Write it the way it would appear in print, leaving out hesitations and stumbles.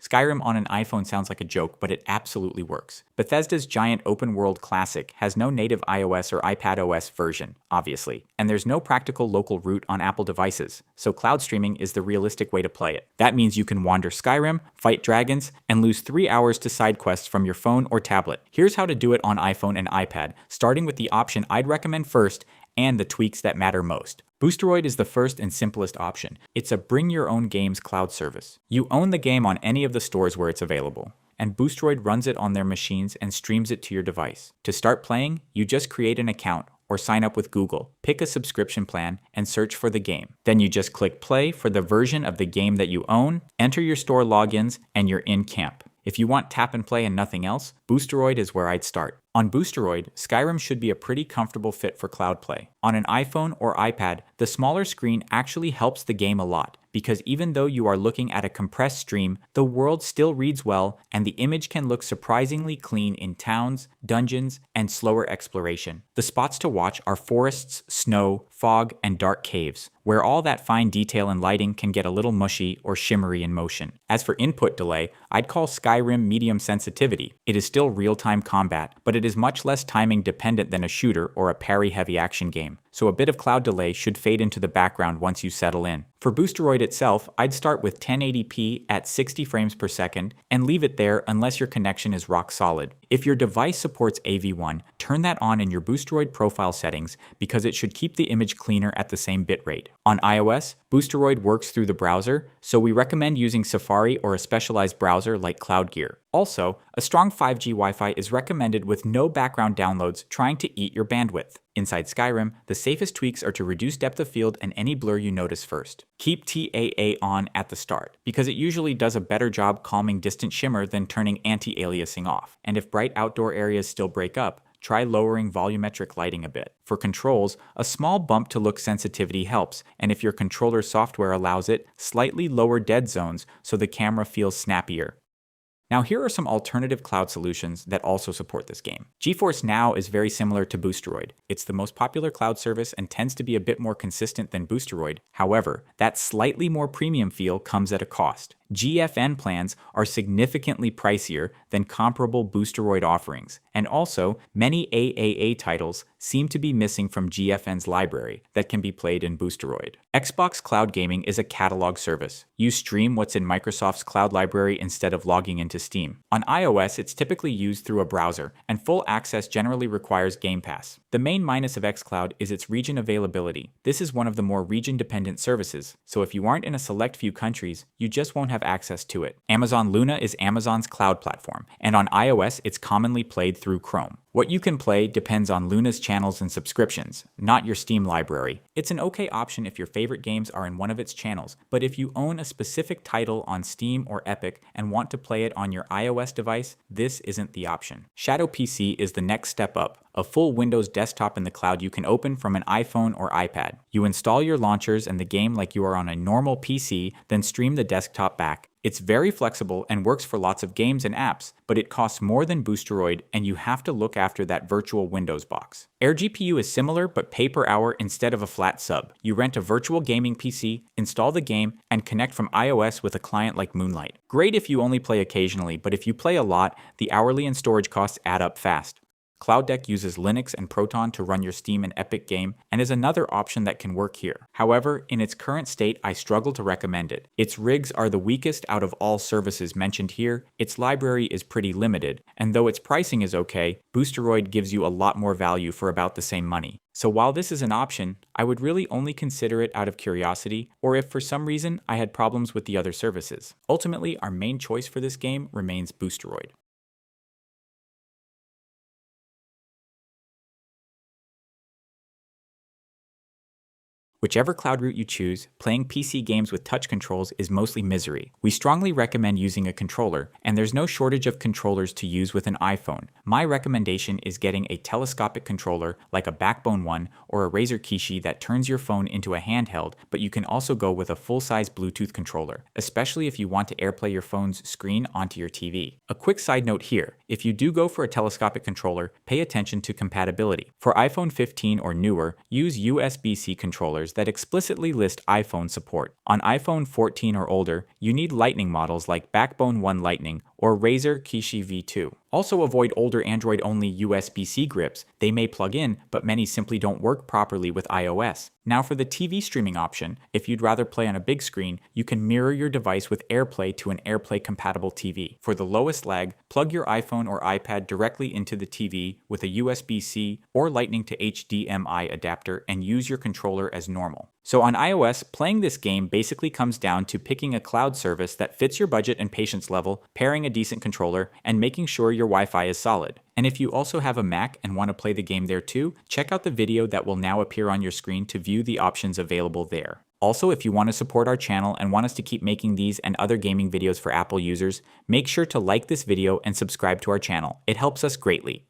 Skyrim on an iPhone sounds like a joke, but it absolutely works. Bethesda's giant open-world classic has no native iOS or iPadOS version, obviously, and there's no practical local root on Apple devices, so cloud streaming is the realistic way to play it. That means you can wander Skyrim, fight dragons, and lose 3 hours to side quests from your phone or tablet. Here's how to do it on iPhone and iPad, starting with the option I'd recommend first and the tweaks that matter most. Boosteroid is the first and simplest option. It's a bring-your-own-games cloud service. You own the game on any of the stores where it's available, and Boosteroid runs it on their machines and streams it to your device. To start playing, you just create an account or sign up with Google, pick a subscription plan, and search for the game. Then you just click play for the version of the game that you own, enter your store logins, and you're in camp. If you want tap and play and nothing else, Boosteroid is where I'd start. On Boosteroid, Skyrim should be a pretty comfortable fit for cloud play. On an iPhone or iPad, the smaller screen actually helps the game a lot, because even though you are looking at a compressed stream, the world still reads well and the image can look surprisingly clean in towns, dungeons, and slower exploration. The spots to watch are forests, snow, fog, and dark caves, where all that fine detail and lighting can get a little mushy or shimmery in motion. As for input delay, I'd call Skyrim medium sensitivity. It is still real-time combat, but it is much less timing dependent than a shooter or a parry-heavy action game, so a bit of cloud delay should fade into the background once you settle in. For Boosteroid itself, I'd start with 1080p at 60 frames per second and leave it there unless your connection is rock solid. If your device supports AV1, turn that on in your Boosteroid profile settings because it should keep the image cleaner at the same bitrate. On iOS, Boosteroid works through the browser, so we recommend using Safari or a specialized browser like CloudGear. Also, a strong 5G Wi-Fi is recommended with no background downloads trying to eat your bandwidth. Inside Skyrim, the safest tweaks are to reduce depth of field and any blur you notice first. Keep TAA on at the start, because it usually does a better job calming distant shimmer than turning anti-aliasing off. And if bright outdoor areas still break up, try lowering volumetric lighting a bit. For controls, a small bump to look sensitivity helps, and if your controller software allows it, slightly lower dead zones so the camera feels snappier. Now here are some alternative cloud solutions that also support this game. GeForce Now is very similar to Boosteroid. It's the most popular cloud service and tends to be a bit more consistent than Boosteroid. However, that slightly more premium feel comes at a cost. GFN plans are significantly pricier than comparable Boosteroid offerings, and also many AAA titles seem to be missing from GFN's library that can be played in Boosteroid. Xbox Cloud Gaming is a catalog service. You stream what's in Microsoft's cloud library instead of logging into Steam. On iOS, it's typically used through a browser, and full access generally requires Game Pass. The main minus of xCloud is its region availability. This is one of the more region-dependent services, so if you aren't in a select few countries, you just won't have access to it. Amazon Luna is Amazon's cloud platform, and on iOS it's commonly played through Chrome. What you can play depends on Luna's channels and subscriptions, not your Steam library. It's an okay option if your favorite games are in one of its channels, but if you own a specific title on Steam or Epic and want to play it on your iOS device, this isn't the option. Shadow PC is the next step up, a full Windows desktop in the cloud you can open from an iPhone or iPad. You install your launchers and the game like you are on a normal PC, then stream the desktop back. It's very flexible and works for lots of games and apps, but it costs more than Boosteroid and you have to look after that virtual Windows box. AirGPU is similar but pay per hour instead of a flat sub. You rent a virtual gaming PC, install the game, and connect from iOS with a client like Moonlight. Great if you only play occasionally, but if you play a lot, the hourly and storage costs add up fast. Cloud Deck uses Linux and Proton to run your Steam and Epic game and is another option that can work here. However, in its current state, I struggle to recommend it. Its rigs are the weakest out of all services mentioned here, its library is pretty limited, and though its pricing is okay, Boosteroid gives you a lot more value for about the same money. So while this is an option, I would really only consider it out of curiosity, or if for some reason I had problems with the other services. Ultimately, our main choice for this game remains Boosteroid. Whichever cloud route you choose, playing PC games with touch controls is mostly misery. We strongly recommend using a controller, and there's no shortage of controllers to use with an iPhone, My recommendation is getting a telescopic controller like a Backbone one or a Razer Kishi that turns your phone into a handheld, but you can also go with a full-size Bluetooth controller, especially if you want to AirPlay your phone's screen onto your TV. A quick side note here, if you do go for a telescopic controller, pay attention to compatibility. For iPhone 15 or newer, use USB-C controllers that explicitly list iPhone support. On iPhone 14 or older, you need Lightning models like Backbone 1 Lightning or Razer Kishi V2. Also avoid older Android-only USB-C grips. They may plug in, but many simply don't work properly with iOS. Now for the TV streaming option, if you'd rather play on a big screen, you can mirror your device with AirPlay to an AirPlay-compatible TV. For the lowest lag, plug your iPhone or iPad directly into the TV with a USB-C or Lightning to HDMI adapter and use your controller as normal. So on iOS, playing this game basically comes down to picking a cloud service that fits your budget and patience level, pairing a decent controller, and making sure your Wi-Fi is solid. And if you also have a Mac and want to play the game there too, check out the video that will now appear on your screen to view the options available there. Also, if you want to support our channel and want us to keep making these and other gaming videos for Apple users, make sure to like this video and subscribe to our channel. It helps us greatly.